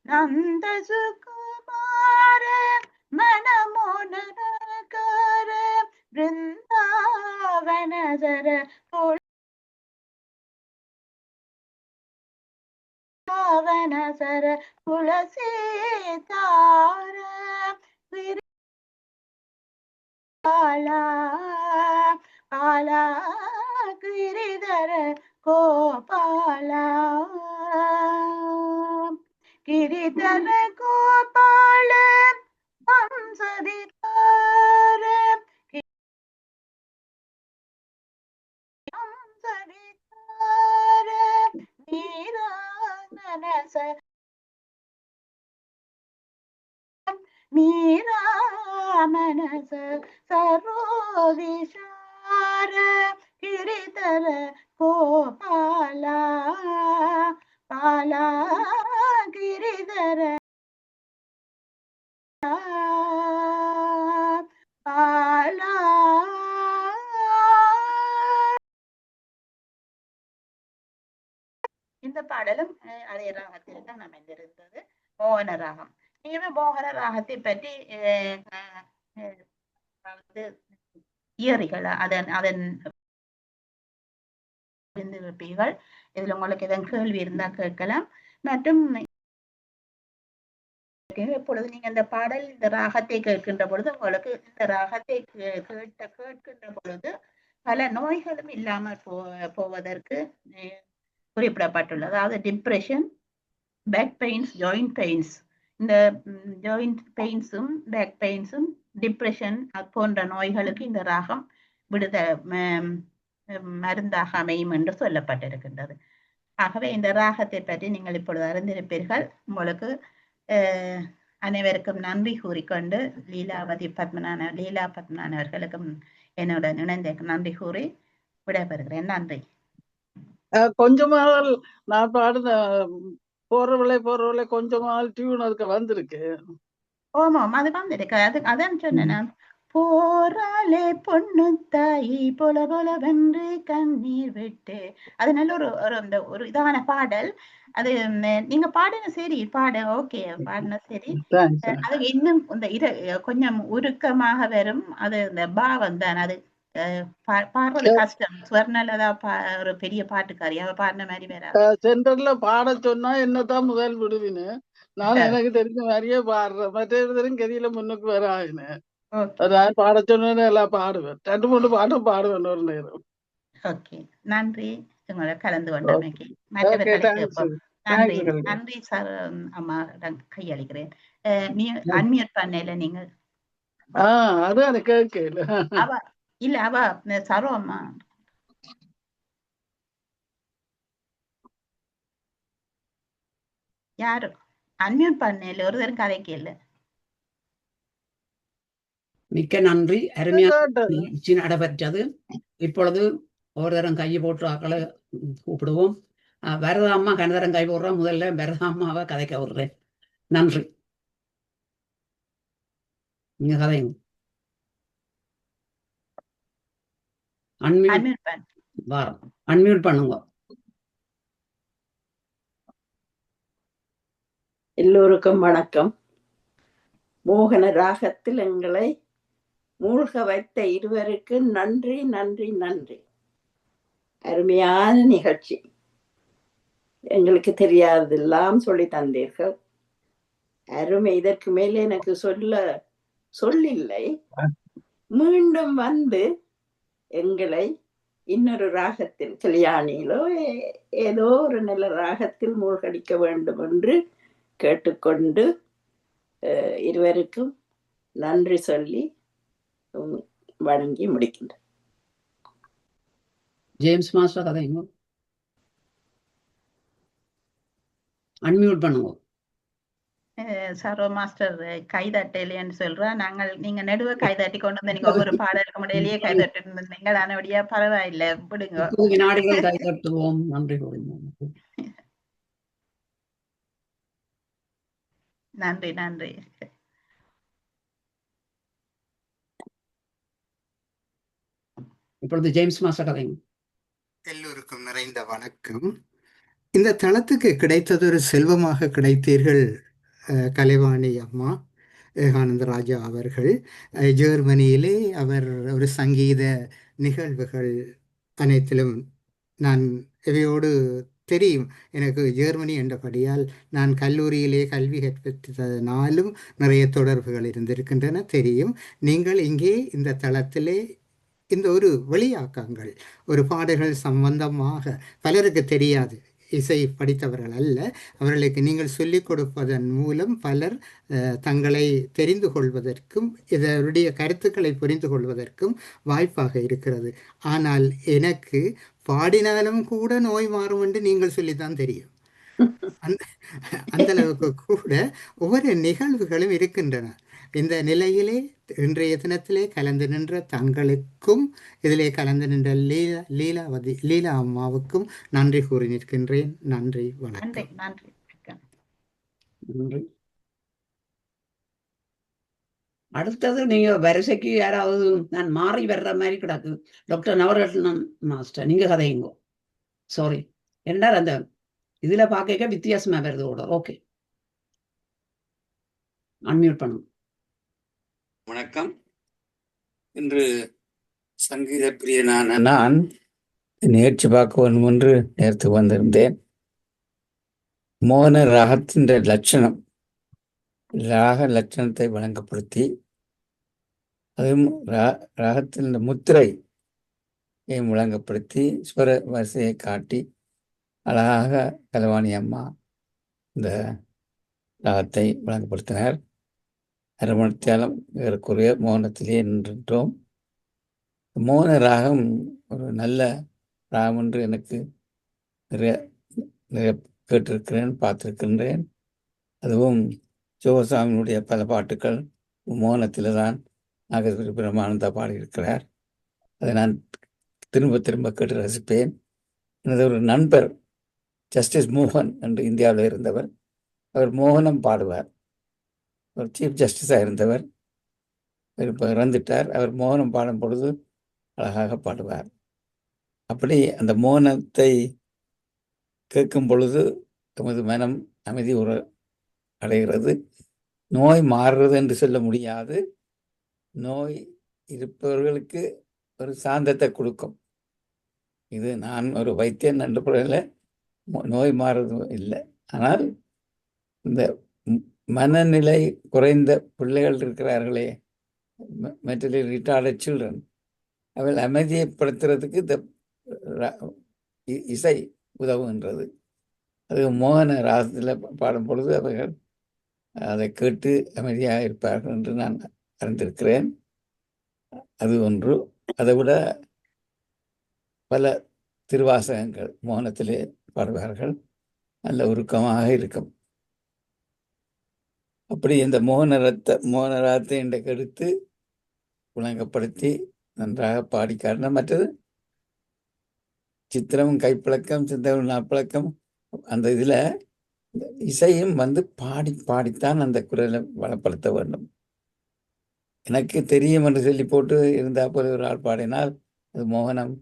नंद सुकुमार मनमोहनकर वृंदावन जर वृंदावन सर तुलसी तार पाला पाला गिरिधर गोपाला गिरिधर गोपाल हंसविहार हंसविहार मीरा मनस मीरा मनस सरोविशार गिरिधर गोपाला पाला गिरिधर பாலா. இந்த பாடலும் அதே ராகத்தில் தான் அமைந்திருந்தது, மோகன ராகம். நீங்க மோகன ராகத்தை பற்றி தியரிகள் அதன் அதன் இருப்பீர்கள். இதுல உங்களுக்கு எதன் கேள்வி இருந்தா கேட்கலாம். மற்றும் இப்பொழுது நீங்க இந்த பாடல் இந்த ராகத்தை கேட்கின்ற பொழுது உங்களுக்கு இந்த ராகத்தை கேட்கின்ற பொழுது பல நோய்களும் இல்லாமல் போவதற்கு குறிப்பிடப்பட்டுள்ளது. அதாவது depression, back pains, joint pains, இந்த ஜாயிண்ட் பெயின்ஸும் பேக் பெயின்ஸும் டிப்ரெஷன் போன்ற நோய்களுக்கு இந்த ராகம் மருந்தாக அமையும் என்று சொல்லப்பட்டிருக்கின்றது. ஆகவே இந்த ராகத்தை பற்றி நீங்கள் இப்பொழுது அறிந்திருப்பீர்கள். உங்களுக்கு அனைவருக்கும் நன்றி கூறிக்கொண்டு லீலா பத்மநாதன் அவர்களுக்கும் என்னுடன் இணைந்த நன்றி கூறி விடைபெறுகிறேன். நன்றி. கொஞ்சமாக நான் பாடுன போறவளை கொஞ்சமாக டியூன் அதுக்கு வந்திருக்கு. ஓமாம், அது வந்திருக்கு. அதான் சொன்னேன், போராலே பொண்ணு தாயி பொல பொலவென்று கண்ணீர் விட்டு. அது நல்ல ஒரு இதான பாடல். அது நீங்க பாடின சரி, ஓகே பாடின சரி. அது இன்னும் இந்த கொஞ்சம் உருக்கமாக வரும். அது இந்த பாவம் தான். அது பாடுறது கஷ்டம். ஸ்வர்ணலதா ஒரு பெரிய பாட்டுக்காரி, அவ பாடின மாதிரி வேற. சென்டர்ல பாட சொன்னா என்னதான் முதல் விடுவின்னு நான் எனக்கு தெரிஞ்ச மாதிரியே பாடுறேன். மற்றவரும் கதியில முன்னுக்கு வர ஆயினேன். நான் பாட சொன்னேன்னு எல்லாம் பாடுவேன். 2-3 பாட்டும் பாடுவேன் ஒரு நேரம். ஓகே, நன்றி உங்களை கலந்து கொண்டமைக்கு. நன்றி நன்றி சார். அம்மா கையளிக்கிறேன். அன்மியூட் பண்ணல நீங்க. அது எனக்கு கேட்கல. அவ இல்ல, அவ சரோ அம்மா யாரும் அன்மியூட் பண்ணல, ஒரு தரம் கதைக்கு இல்ல. மிக்க நன்றி. அருமையான கேட்டது. நிகழ்ச்சி நடைபெற்றது. இப்பொழுது ஒரு தரம் கையை போட்டு ஆக்களை கூப்பிடுவோம். வரதா அம்மா கனதரம் கை போடுறோம். முதல்ல வரதா அம்மாவை கதைக்க விடுறேன். நன்றி. நீங்க கதைங்க. அன்மியூட் அன்மியூட் பண்ண வாரம் அன்மியூட் பண்ணுங்க. எல்லோருக்கும் வணக்கம். மோகன ராகத்தில் எங்களை மூழ்க வைத்த இருவருக்கு நன்றி நன்றி நன்றி. அருமையான நிகழ்ச்சி. எங்களுக்கு தெரியாததெல்லாம் சொல்லி தந்தீர்கள். அருமை. இதற்கு மேலே எனக்கு சொல்லில்லை. மீண்டும் வந்து எங்களை இன்னொரு ராகத்தில், கல்யாணியிலோ ஏதோ ஒரு நல்ல ராகத்தில் மூழ்கடிக்க வேண்டும் என்று கேட்டுக்கொண்டு இருவருக்கும் நன்றி சொல்லி வணங்கி முடிக்கின்றேன். ஜேம்ஸ் மாஸ்டர் கதைங்க. அன்மியூட் பண்ணுங்க. சரோ மாஸ்டர் கைதட்டலைன்னு சொல்றா. நீங்க நடுவே கைதட்டி கொண்டு வந்து நீங்க ஒவ்வொரு பாடலுக்கு முடையிலேயே கைதட்டு இருந்தீங்க. அதனபடியா பரவாயில்ல, விடுங்க. வினாடிகள் கைதட்டுவோம். நன்றி கூறுவோம். நன்றி நன்றி. இப்பொழுது ஜேம்ஸ் மாஸ்டர் கதைங்க. எல்லோருக்கும் நிறைந்த வணக்கம். இந்த தளத்துக்கு கிடைத்தது ஒரு செல்வமாக கிடைத்தீர்கள் கலைவாணி அம்மா, ஏகானந்த ராஜா அவர்கள். ஜெர்மனியிலே அவர் ஒரு சங்கீத நிகழ்வுகள் அனைத்திலும் நான் இவையோடு தெரியும். எனக்கு ஜெர்மனி என்றபடியால் நான் கல்லூரியிலே கல்வி கற்பதனாலும் நிறைய தொடர்புகள் இருந்திருக்கின்றன, தெரியும். நீங்கள் இங்கே இந்த தளத்திலே இந்த ஒரு வெளியாக்கங்கள், ஒரு பாடல்கள் சம்பந்தமாக பலருக்கு தெரியாது, இசை படித்தவர்கள் அல்ல, அவர்களுக்கு நீங்கள் சொல்லிக் கொடுப்பதன் மூலம் பலர் தங்களை தெரிந்து கொள்வதற்கும் இதனுடைய கருத்துக்களை புரிந்து கொள்வதற்கும் வாய்ப்பாக இருக்கிறது. ஆனால் எனக்கு பாடினாலும் கூட நோய் மாறும் என்று நீங்கள் சொல்லித்தான் தெரியும். அந்த அளவுக்கு கூட ஒவ்வொரு நிகழ்வுகளும் இருக்கின்றன. இந்த நிலையிலே இன்றைய தினத்திலே கலந்து நின்ற தங்களுக்கும் இதிலே கலந்து நின்ற லீலா அம்மாவுக்கும் நன்றி கூறி நிற்கின்றேன். நன்றி, வணக்கம். நன்றி. அடுத்தது நீங்க வரிசைக்கு யாராவது நான் மாறி வர்ற மாதிரி கிடக்கு. டாக்டர் நவரத்னம் மாஸ்டர் நீங்க கதையுங்க. சாரி, என்ன அந்த இதுல பாக்க வித்தியாசமா வருது கூட. ஓகே, அன்மியூட் பண்ணுங்க. வணக்கம். இன்று சங்கீத பிரியனான நான் நிகழ்ச்சி பார்க்க வேண்டும் என்று நேர்த்து வந்திருந்தேன். மோகன ராகத்தின் லட்சணம், ராக லட்சணத்தை வழங்கப்படுத்தி அதுவும் ராகத்தின் முத்திரை வழங்கப்படுத்தி ஸ்வர வரிசையை காட்டி அழகாக கலைவாணி அம்மா இந்த ராகத்தை வழங்கப்படுத்தினார். அரமணித்தாலும் ஏறக்குறைய மோகனத்திலேயே நின்றோம். மோகன ராகம் ஒரு நல்ல ராகம் என்று எனக்கு நிறைய கேட்டிருக்கிறேன், பார்த்திருக்கின்றேன். அதுவும் சிவசாமியினுடைய பல பாட்டுக்கள் மோகனத்தில் தான் நாகேஸ்வரி பிரம்மானந்தா பாடியிருக்கிறார். அதை நான் திரும்ப திரும்ப கேட்டு ரசிப்பேன். எனது ஒரு நண்பர் ஜஸ்டிஸ் மோகன் என்று இந்தியாவில் இருந்தவர், அவர் மோகனம் பாடுவார். ஒரு சீஃப் ஜஸ்டிஸாக இருந்தவர், இப்போ இறந்துட்டார். அவர் மோகனம் பாடும் பொழுது அழகாக பாடுவார். அப்படி அந்த மோகனத்தை கேட்கும் பொழுது நமது மனம் அமைதி அடைகிறது. நோய் மாறுறது என்று சொல்ல முடியாது, நோய் இருப்பவர்களுக்கு ஒரு சாந்தத்தை கொடுக்கும். இது நான் ஒரு வைத்தியன் என்ற பொருளில் நோய் மாறுறதும் இல்லை. ஆனால் இந்த மனநிலை குறைந்த பிள்ளைகள் இருக்கிறார்களே, மென்டலி ரிட்டார்டட் சில்ட்ரன், அவள் அமைதியைப்படுத்துறதுக்கு இந்த இசை உதவுகின்றது. அது மோகன ராகத்தில் பாடும் பொழுது அவர்கள் அதை கேட்டு அமைதியாக இருப்பார்கள் என்று நான் அறிந்திருக்கிறேன். அது ஒன்று. அதை விட பல திருவாசகங்கள் மோகனத்திலே பாடுவார்கள், நல்ல உருக்கமாக இருக்கும். அப்படி இந்த மோகனராகத்தை இன்றைக்கு எடுத்து ஒழுங்கப்படுத்தி நன்றாக பாடி காட்டின. மற்றது சித்திரமும் கைப்பழக்கம், சித்திரமும் நாப்பழக்கம், அந்த இதில் இசையும் பாடித்தான் அந்த குரலை வளப்படுத்த வேண்டும். எனக்கு தெரியும் என்று சொல்லி போட்டு இருந்தா போல ஒரு ஆள் பாடினால் அது மோகனம்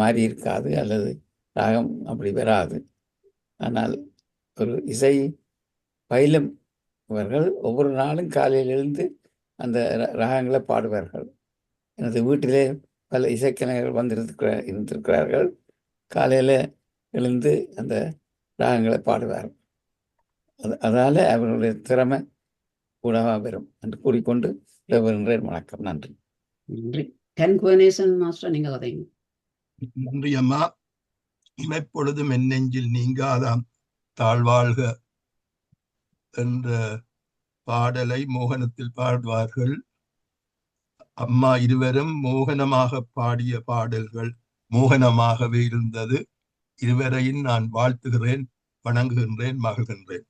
மாறி இருக்காது, அல்லது ராகம் அப்படி வராது. ஆனால் ஒரு இசை பயிலும் அவர்கள் ஒவ்வொரு நாளும் காலையில் எழுந்து அந்த ராகங்களை பாடுவார்கள். எனது வீட்டிலே பல இசைக்கலைஞர்கள் இருந்திருக்கிறார்கள். காலையில் எழுந்து அந்த ராகங்களை பாடுவார்கள். அதால அவர்களுடைய திறமை கூடவா வரும் என்று கூறிக்கொண்டு விடைபெறுகின்றேன். வணக்கம். நன்றி. நன்றி. டென் குவனேசன் மாஸ்டர், நீங்க கதைங்க. நன்றி அம்மா. இமைப்பொழுதும் என் நெஞ்சில் நீங்காதாம் தாழ்வாழ்க என்ற பாடலை மோகனத்தில் பாடுவார்கள். அம்மா இருவரும் மோகனமாக பாடிய பாடல்கள் மோகனமாகவே இருந்தது. இருவரையும் நான் வாழ்த்துகிறேன், வணங்குகின்றேன், மகிழ்கின்றேன்.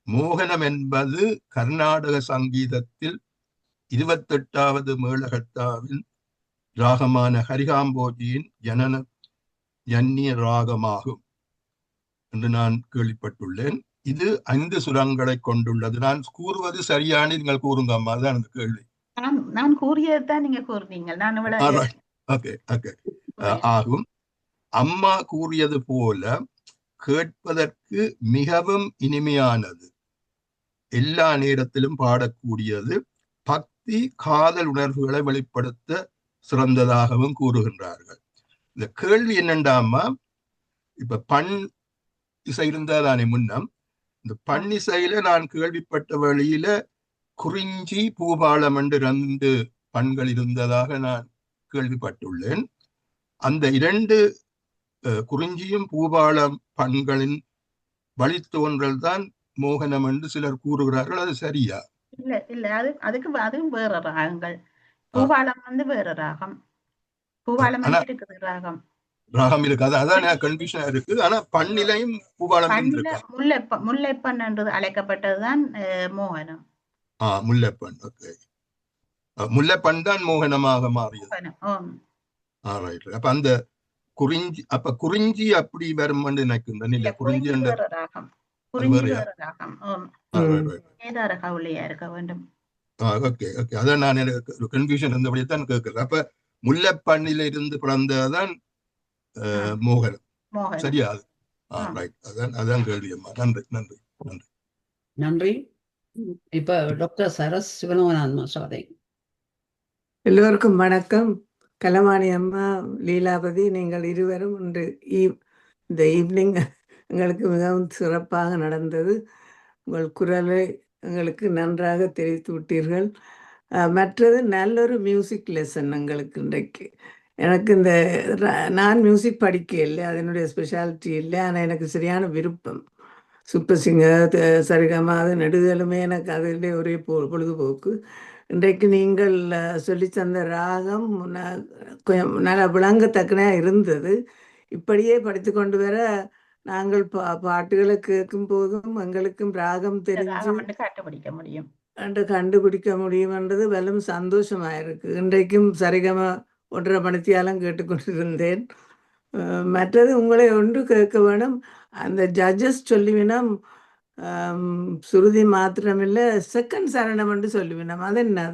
மோகனம் என்பது கர்நாடக சங்கீதத்தில் 28வது மேளகர்த்தாவின் ராகமான ஹரிகாம்போஜியின் ஜன்னிய ராகமாகும் என்று நான் கேள்விப்பட்டுள்ளேன். இது 5 சுரங்களை கொண்டுள்ளது. நான் கூறுவது சரியான, நீங்கள் கூறுங்க அம்மா, அதான் அந்த கேள்வி. நான் கூறியதுதான் நீங்க கூறுறீங்க. ஆகும். அம்மா கூறியது போல கேட்பதற்கு மிகவும் இனிமையானது, எல்லா நேரத்திலும் பாடக்கூடியது, பக்தி காதல் உணர்வுகளை வெளிப்படுத்த சிறந்ததாகவும் கூறுகின்றார்கள். இந்த கேள்வி என்னண்டாமா, இப்ப பண் இசை இருந்தாதானே முன்னம், இந்த பண் இசையில நான் கேள்விப்பட்ட வழியில குறிஞ்சி பூபாலம் என்று 2 பண்கள் இருந்ததாக நான் கேள்விப்பட்டுள்ளேன். அந்த 2 குறிஞ்சியும் பூபாலம் பண்களின் வழித்தோன்றல் தான் மோகனம் என்று சிலர் கூறுகிறார்கள். அது சரியா? இல்ல அதுவும் வேற ராகங்கள். பூபாலம் வேற ராகம். பூபாலம் இருக்குது ராகம் இருக்கு. அதான் கன்ஃபியூஷனா இருக்கு. ஆனா பண்ணிலையும் பூபாலம் முல்லைப்பண் என்று அழைக்கப்பட்டதுதான் மோகனம். முல்லைப்பண். ஓகே, முல்லைப்பண் தான் மோகனமாக மாறியது. அப்ப அந்த குறிஞ்சி அப்படி வரும் நினைக்கின்றேன். இல்ல, குறிஞ்சி ராகம். அதான் நான் கன்ஃபியூஷன் இருந்தபடிதான் கேட்கிறேன். அப்ப முல்லைப்பண்ணில இருந்து பிறந்ததான் மோகனம், சரியா? அதான் கேள்வி அம்மா. நன்றி நன்றி நன்றி நன்றி. இப்ப டாக்டர் சரஸ் சிவலோகநாதன் மாஸ்டர். எல்லோருக்கும் வணக்கம். கலவாணி அம்மா, லீலாவதி, நீங்கள் இருவரும் இன்று இந்த ஈவினிங் எங்களுக்கு மிகவும் சிறப்பாக நடந்தது. உங்கள் குரலை எங்களுக்கு நன்றாக தெரிவித்து விட்டீர்கள். மற்றது நல்லொரு மியூசிக் லெசன் எங்களுக்கு இன்றைக்கு. எனக்கு நான் மியூசிக் படிக்க இல்லை, அதனுடைய ஸ்பெஷாலிட்டி இல்லை. ஆனால் எனக்கு சரியான விருப்பம். சூப்பர் சிங்கர், சரிகமா, அது நெடுதலுமே எனக்கு அதில் ஒரே பொழுதுபோக்கு. இன்றைக்கு நீங்கள் சொல்லி தந்த ராகம் கொஞ்சம் நல்லா விளங்கத்தக்கனையாக இருந்தது. இப்படியே படித்து கொண்டு வர நாங்கள் பாட்டுகளை கேட்கும் போதும் எங்களுக்கும் ராகம் தெரிஞ்சு கண்டுபிடிக்க முடியும்ன்றது வெறும் சந்தோஷமாக இருக்கு. இன்றைக்கும் சரிகமா 1.5 மணித்தியாலம் கேட்டுக்கொண்டிருந்தேன். மற்றது உங்களை ஒன்று கேட்க வேணும், அந்த ஜட்ஜஸ் சொல்லிவினம் சுருதி மாத்திரமில்லை, செகண்ட் சரணம் என்று சொல்லுவினம். அது என்ன?